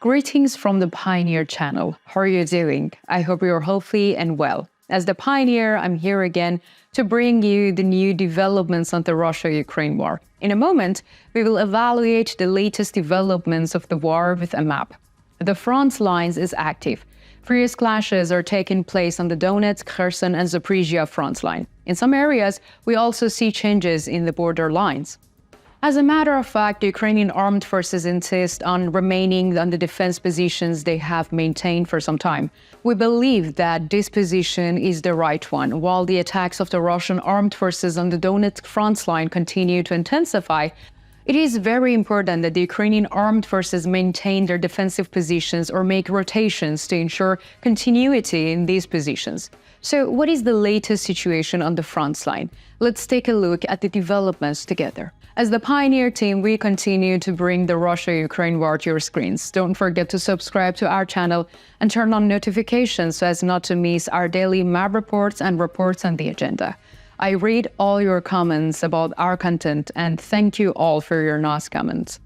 Greetings from the Pioneer channel. How are you doing? I hope you're healthy and well. As the Pioneer, I'm here again to bring you the new developments on the Russia-Ukraine war. In a moment, we will evaluate the latest developments of the war with a map. The front lines is active. Furious clashes are taking place on the Donetsk, Kherson and Zaporizhia front line. In some areas, we also see changes in the border lines. As a matter of fact, the Ukrainian armed forces insist on remaining on the defense positions they have maintained for some time. We believe that this position is the right one. While the attacks of the Russian armed forces on the Donetsk front line continue to intensify, it is very important that the Ukrainian armed forces maintain their defensive positions or make rotations to ensure continuity in these positions. So what is the latest situation on the front line? Let's take a look at the developments together. As the Pioneer team, we continue to bring the Russia-Ukraine war to your screens. Don't forget to subscribe to our channel and turn on notifications so as not to miss our daily map reports and reports on the agenda. I read all your comments about our content and thank you all for your nice comments.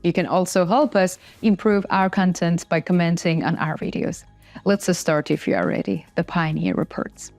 You can also help us improve our content by commenting on our videos. Let's start if you are ready. The Pioneer reports.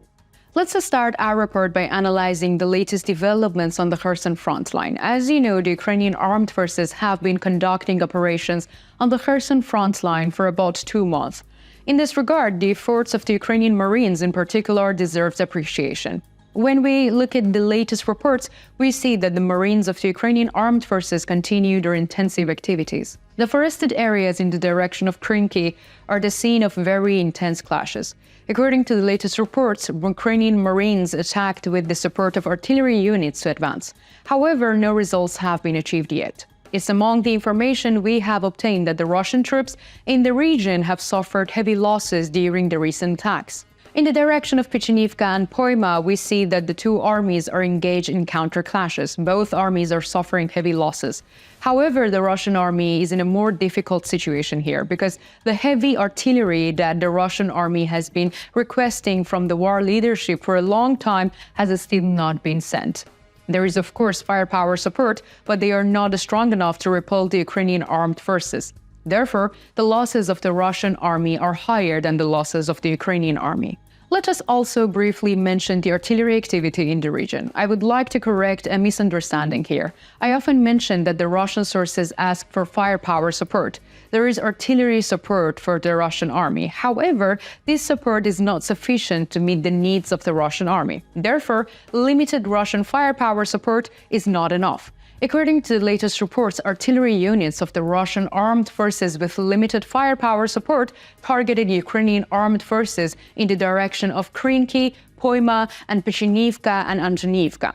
Let's start our report by analyzing the latest developments on the Kherson front line. As you know, the Ukrainian armed forces have been conducting operations on the Kherson front line for about 2 months. In this regard, the efforts of the Ukrainian Marines in particular deserves appreciation. When we look at the latest reports, we see that the Marines of the Ukrainian armed forces continue their intensive activities. The forested areas in the direction of Krynki are the scene of very intense clashes. According to the latest reports, Ukrainian Marines attacked with the support of artillery units to advance. However, no results have been achieved yet. It's among the information we have obtained that the Russian troops in the region have suffered heavy losses during the recent attacks. In the direction of Pishchanivka and Poima, we see that the two armies are engaged in counter-clashes. Both armies are suffering heavy losses. However, the Russian army is in a more difficult situation here because the heavy artillery that the Russian army has been requesting from the war leadership for a long time has still not been sent. There is, of course, firepower support, but they are not strong enough to repel the Ukrainian armed forces. Therefore, the losses of the Russian army are higher than the losses of the Ukrainian army. Let us also briefly mention the artillery activity in the region. I would like to correct a misunderstanding here. I often mention that the Russian sources ask for firepower support. There is artillery support for the Russian army. However, this support is not sufficient to meet the needs of the Russian army. Therefore, limited Russian firepower support is not enough. According to the latest reports, artillery units of the Russian armed forces with limited firepower support targeted Ukrainian armed forces in the direction of Krynki, Poima, and Pishchanivka and Antonivka.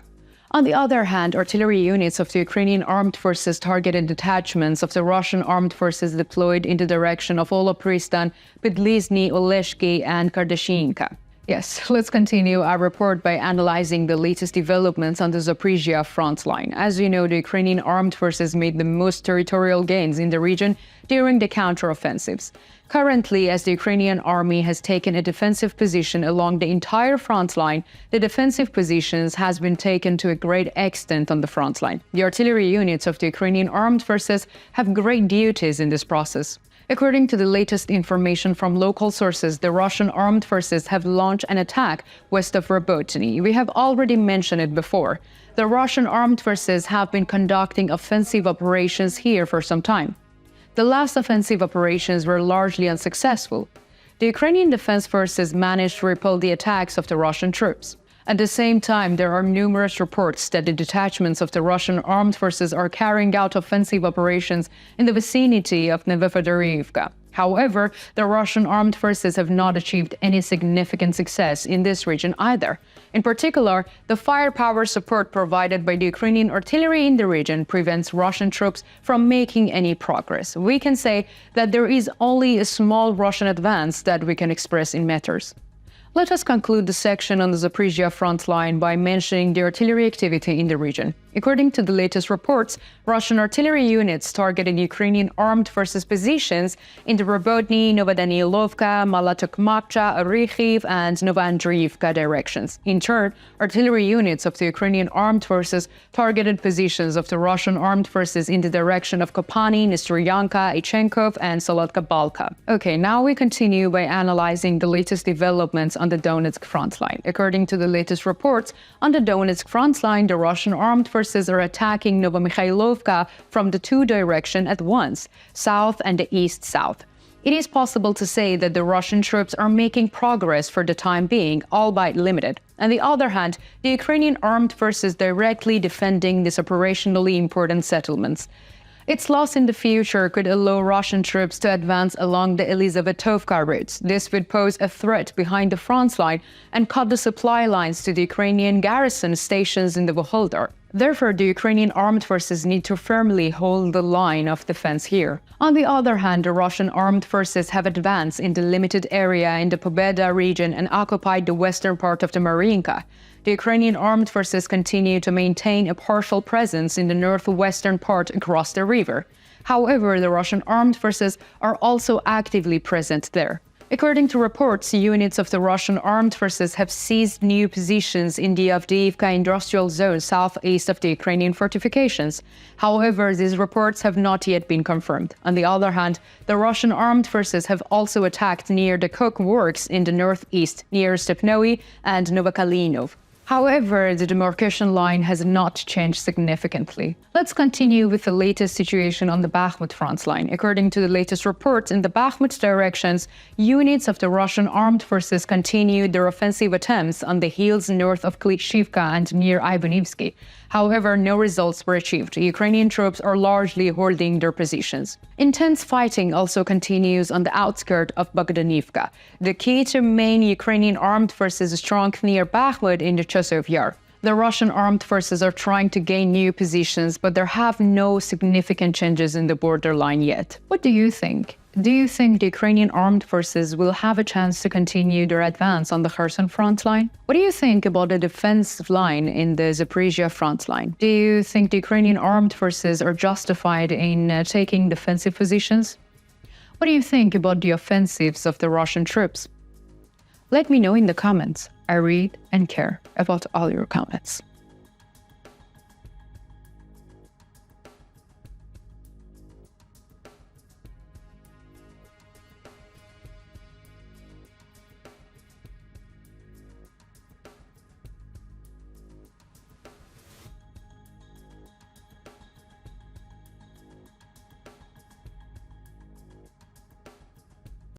On the other hand, artillery units of the Ukrainian armed forces targeted detachments of the Russian armed forces deployed in the direction of Olopristan, Podlizhny, Oleshki, and Kardashinka. Yes, let's continue our report by analyzing the latest developments on the Zaporizhia front line. As you know, the Ukrainian armed forces made the most territorial gains in the region during the counteroffensives. Currently, as the Ukrainian army has taken a defensive position along the entire front line, the defensive positions has been taken to a great extent on the front line. The artillery units of the Ukrainian armed forces have great duties in this process. According to the latest information from local sources, the Russian armed forces have launched an attack west of Robotny. We have already mentioned it before. The Russian armed forces have been conducting offensive operations here for some time. The last offensive operations were largely unsuccessful. The Ukrainian defense forces managed to repel the attacks of the Russian troops. At the same time, there are numerous reports that the detachments of the Russian armed forces are carrying out offensive operations in the vicinity of Novofedorivka. However, the Russian armed forces have not achieved any significant success in this region either. In particular, the firepower support provided by the Ukrainian artillery in the region prevents Russian troops from making any progress. We can say that there is only a small Russian advance that we can express in meters. Let us conclude the section on the Zaporizhia front line by mentioning the artillery activity in the region. According to the latest reports, Russian artillery units targeted Ukrainian armed forces positions in the Robotny, Novodanilovka, Malatokmakcha, Orikhiv, and Novoandriivka directions. In turn, artillery units of the Ukrainian armed forces targeted positions of the Russian armed forces in the direction of Kopani, Nestoryanka, Ichenkov, and Solotka Balka. Okay, now we continue by analyzing the latest developments on the Donetsk front line. According to the latest reports, on the Donetsk front line, the Russian armed forces are attacking Novomykhailovka from the two directions at once, south and the east-south. It is possible to say that the Russian troops are making progress for the time being, albeit limited. On the other hand, the Ukrainian armed forces directly defending these operationally important settlements. Its loss in the future could allow Russian troops to advance along the Elizavetovka routes. This would pose a threat behind the front line and cut the supply lines to the Ukrainian garrison stations in the Vuhledar. Therefore, the Ukrainian armed forces need to firmly hold the line of defense here. On the other hand, the Russian armed forces have advanced in the limited area in the Pobeda region and occupied the western part of the Marinka. The Ukrainian armed forces continue to maintain a partial presence in the northwestern part across the river. However, the Russian armed forces are also actively present there. According to reports, units of the Russian armed forces have seized new positions in the Avdiivka industrial zone southeast of the Ukrainian fortifications. However, these reports have not yet been confirmed. On the other hand, the Russian armed forces have also attacked near the coke works in the northeast, near Stepnoe and Novokalinov. However, the demarcation line has not changed significantly. Let's continue with the latest situation on the Bakhmut front line. According to the latest reports, in the Bakhmut directions, units of the Russian armed forces continued their offensive attempts on the hills north of Klitschivka and near Ivanivsky. However, no results were achieved. Ukrainian troops are largely holding their positions. Intense fighting also continues on the outskirts of Bogdanivka. The key to main Ukrainian armed forces is strong near Bakhmut in the Chasiv Yar. The Russian armed forces are trying to gain new positions, but there have no significant changes in the borderline yet. What do you think? Do you think the Ukrainian armed forces will have a chance to continue their advance on the Kherson front line? What do you think about the defensive line in the Zaporizhia front line? Do you think the Ukrainian armed forces are justified in taking defensive positions? What do you think about the offensives of the Russian troops? Let me know in the comments. I read and care about all your comments.